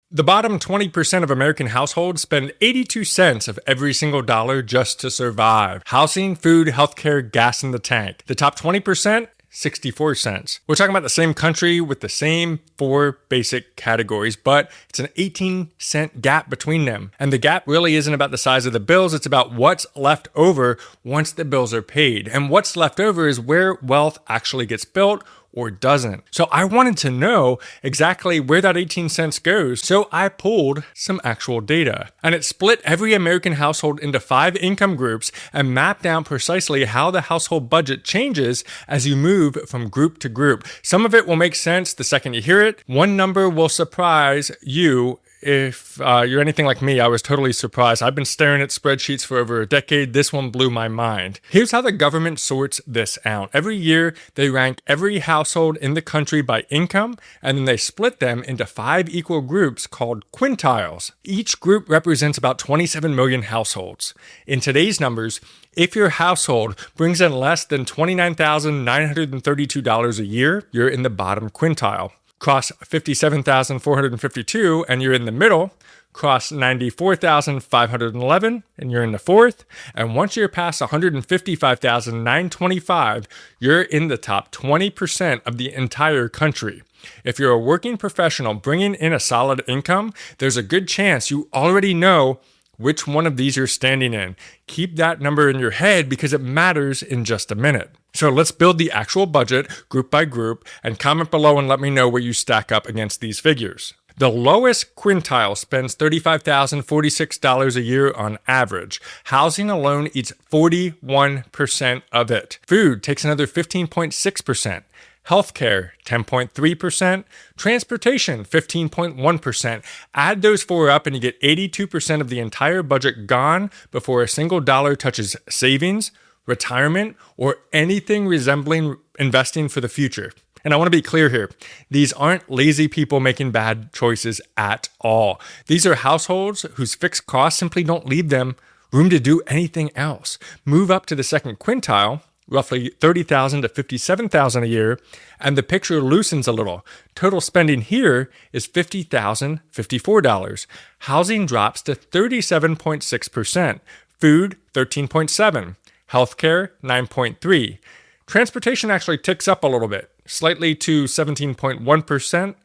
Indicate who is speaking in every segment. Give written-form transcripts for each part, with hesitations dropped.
Speaker 1: The bottom 20% of American households spend 82 cents of every single dollar just to survive. Housing, food, healthcare, gas in the tank. The top 20%? 64 cents. We're talking about the same country with the same four basic categories, but it's an 18-cent gap between them. And the gap really isn't about the size of the bills, it's about what's left over once the bills are paid. And what's left over is where wealth actually gets built or doesn't. So I wanted to know exactly where that 18 cents goes, so I pulled some actual data. And it split every American household into 5 income groups and mapped down precisely how the household budget changes as you move from group to group. Some of it will make sense the second you hear it. One number will surprise you. If you're anything like me, I was totally surprised. I've been staring at spreadsheets for over a decade. This one blew my mind. Here's how the government sorts this out. Every year, they rank every household in the country by income, and then they split them into 5 equal groups called quintiles. Each group represents about 27 million households. In today's numbers, if your household brings in less than $29,932 a year, you're in the bottom quintile. Cross 57,452 and you're in the middle. Cross 94,511 and you're in the fourth. And once you're past 155,925, you're in the top 20% of the entire country. If you're a working professional bringing in a solid income, there's a good chance you already know which one of these you're standing in. Keep that number in your head because it matters in just a minute. So let's build the actual budget group by group and comment below and let me know where you stack up against these figures. The lowest quintile spends $35,046 a year on average. Housing alone eats 41% of it. Food takes another 15.6%. Healthcare, 10.3%. Transportation, 15.1%. Add those 4 up and you get 82% of the entire budget gone before a single dollar touches savings, retirement, or anything resembling investing for the future. And I want to be clear here. These aren't lazy people making bad choices at all. These are households whose fixed costs simply don't leave them room to do anything else. Move up to the second quintile, roughly $30,000 to $57,000 a year, and the picture loosens a little. Total spending here is $50,054. Housing drops to 37.6%. Food, 13.7%. Healthcare, 9.3%. Transportation actually ticks up a little bit, slightly to 17.1%.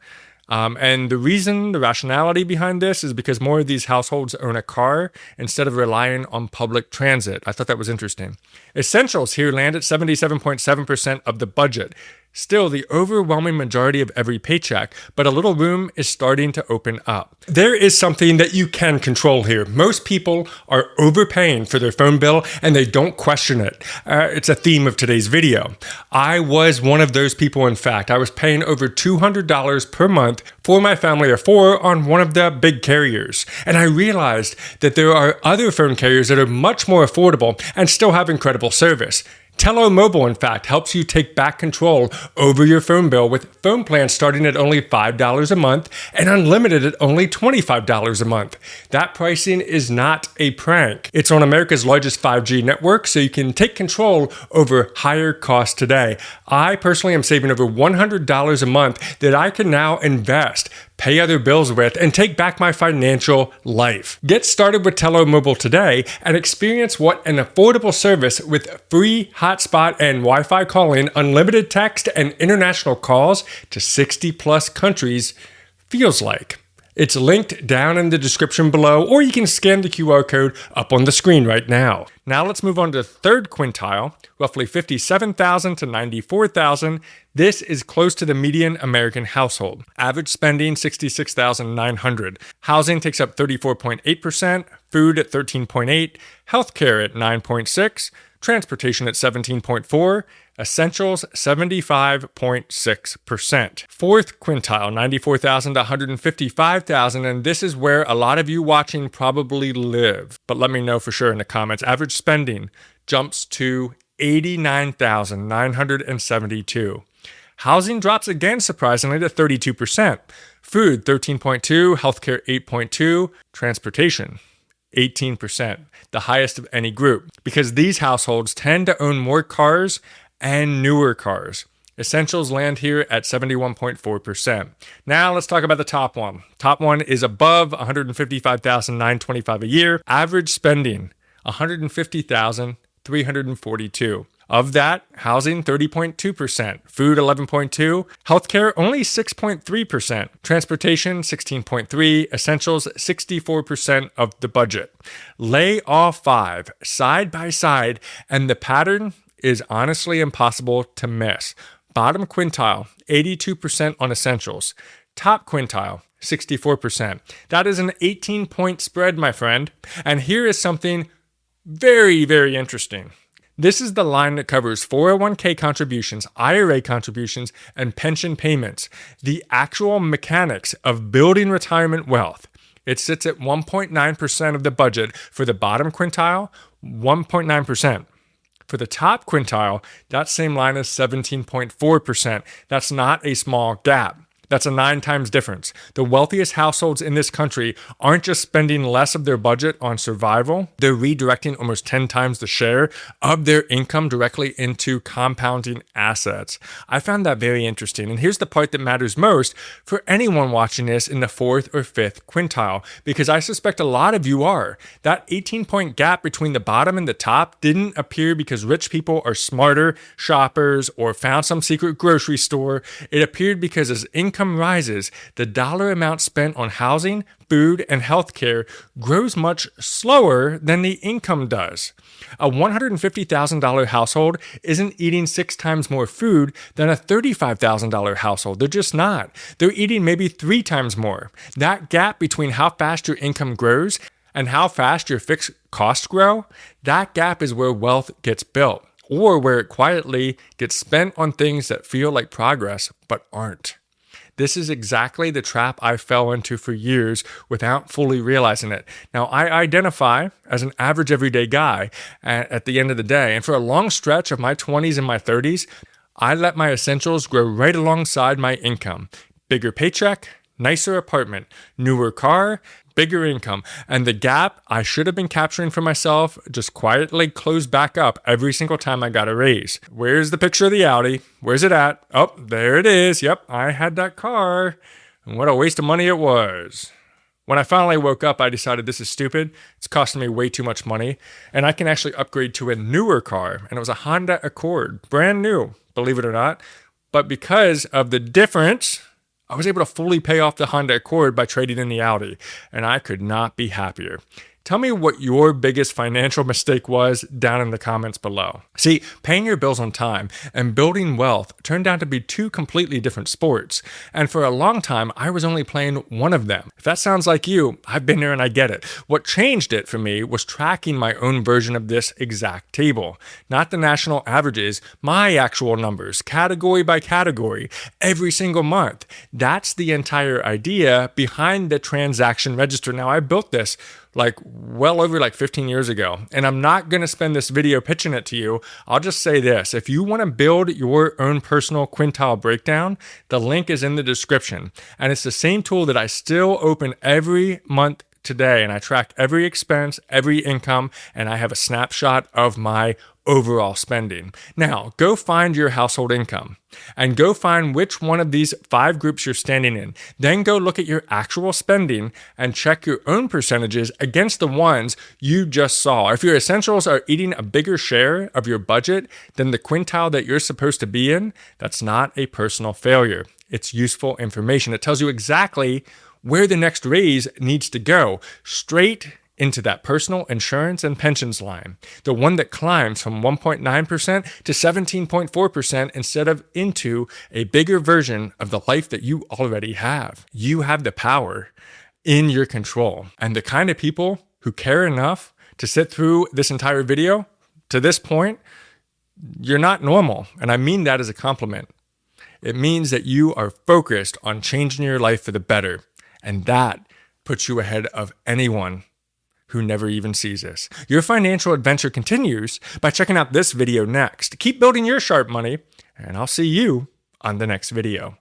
Speaker 1: And the rationality behind this is because more of these households own a car instead of relying on public transit. I thought that was interesting. Essentials here land at 77.7% of the budget. Still the overwhelming majority of every paycheck, but a little room is starting to open up. There is something that you can control here. Most people are overpaying for their phone bill and they don't question it. It's a theme of today's video. I was one of those people, in fact. I was paying over $200 per month for my family of 4 on one of the big carriers. And I realized that there are other phone carriers that are much more affordable and still have incredible service. Tello Mobile, in fact, helps you take back control over your phone bill with phone plans starting at only $5 a month and unlimited at only $25 a month. That pricing is not a prank. It's on America's largest 5G network, so you can take control over higher costs today. I personally am saving over $100 a month that I can now invest, pay other bills with, and take back my financial life. Get started with Tello Mobile today and experience what an affordable service with free hotspot and Wi-Fi calling, unlimited text, and international calls to 60 plus countries feels like. It's linked down in the description below, or you can scan the QR code up on the screen right now. Now let's move on to the third quintile, roughly $57,000 to $94,000. This is close to the median American household. Average spending, $66,900. Housing takes up 34.8%, food at 13.8%, healthcare at 9.6%, transportation at 17.4%, essentials 75.6%. Fourth quintile, $94,000 to $155,000, and this is where a lot of you watching probably live. But let me know for sure in the comments. Average spending jumps to $89,972. Housing drops again surprisingly to 32%. Food 13.2%, healthcare 8.2%, transportation 18%, the highest of any group, because these households tend to own more cars and newer cars. Essentials land here at 71.4%. Now let's talk about the top one. Top one is above $155,925 a year. Average spending, $150,342. Of that, housing 30.2%, food 11.2%, healthcare only 6.3%, transportation 16.3%, essentials 64% of the budget. Lay all five side by side, and the pattern is honestly impossible to miss. Bottom quintile, 82% on essentials. Top quintile, 64%. That is an 18-point spread, my friend. And here is something very, very interesting. This is the line that covers 401k contributions, IRA contributions, and pension payments, the actual mechanics of building retirement wealth. It sits at 1.9% of the budget for the bottom quintile, 1.9%. For the top quintile, that same line is 17.4%. That's not a small gap. That's a 9 times difference. The wealthiest households in this country aren't just spending less of their budget on survival, they're redirecting almost 10 times the share of their income directly into compounding assets. I found that very interesting. And here's the part that matters most for anyone watching this in the 4th or 5th quintile, because I suspect a lot of you are. That 18-point gap between the bottom and the top didn't appear because rich people are smarter shoppers or found some secret grocery store. It appeared because as income rises, the dollar amount spent on housing, food, and healthcare grows much slower than the income does. A $150,000 household isn't eating 6 times more food than a $35,000 household. They're just not. They're eating maybe 3 times more. That gap between how fast your income grows and how fast your fixed costs grow, that gap is where wealth gets built, or where it quietly gets spent on things that feel like progress but aren't. This is exactly the trap I fell into for years without fully realizing it. Now, I identify as an average everyday guy at the end of the day, and for a long stretch of my 20s and my 30s, I let my essentials grow right alongside my income. Bigger paycheck, nicer apartment, newer car, bigger income, and the gap I should have been capturing for myself just quietly closed back up every single time I got a raise. Where's the picture of the Audi? Where's it at? Oh, there it is. Yep, I had that car. And what a waste of money it was. When I finally woke up, I decided this is stupid. It's costing me way too much money, and I can actually upgrade to a newer car, and it was a Honda Accord, brand new, believe it or not. But because of the difference, I was able to fully pay off the Honda Accord by trading in the Audi, and I could not be happier. Tell me what your biggest financial mistake was down in the comments below. See, paying your bills on time and building wealth turned out to be 2 completely different sports. And for a long time, I was only playing one of them. If that sounds like you, I've been there and I get it. What changed it for me was tracking my own version of this exact table. Not the national averages, my actual numbers, category by category, every single month. That's the entire idea behind the transaction register. Now, I built this well over 15 years ago. And I'm not going to spend this video pitching it to you. I'll just say this. If you want to build your own personal quintile breakdown, the link is in the description. And it's the same tool that I still open every month today. And I track every expense, every income, and I have a snapshot of my overall spending. Now, go find your household income and go find which one of these 5 groups you're standing in. Then go look at your actual spending and check your own percentages against the ones you just saw. If your essentials are eating a bigger share of your budget than the quintile that you're supposed to be in, that's not a personal failure. It's useful information. It tells you exactly where the next raise needs to go, straight into that personal insurance and pensions line, the one that climbs from 1.9% to 17.4% instead of into a bigger version of the life that you already have. You have the power in your control. And the kind of people who care enough to sit through this entire video to this point, you're not normal. And I mean that as a compliment. It means that you are focused on changing your life for the better. And that puts you ahead of anyone who never even sees this. Your financial adventure continues by checking out this video next. Keep building your Sharpe money, and I'll see you on the next video.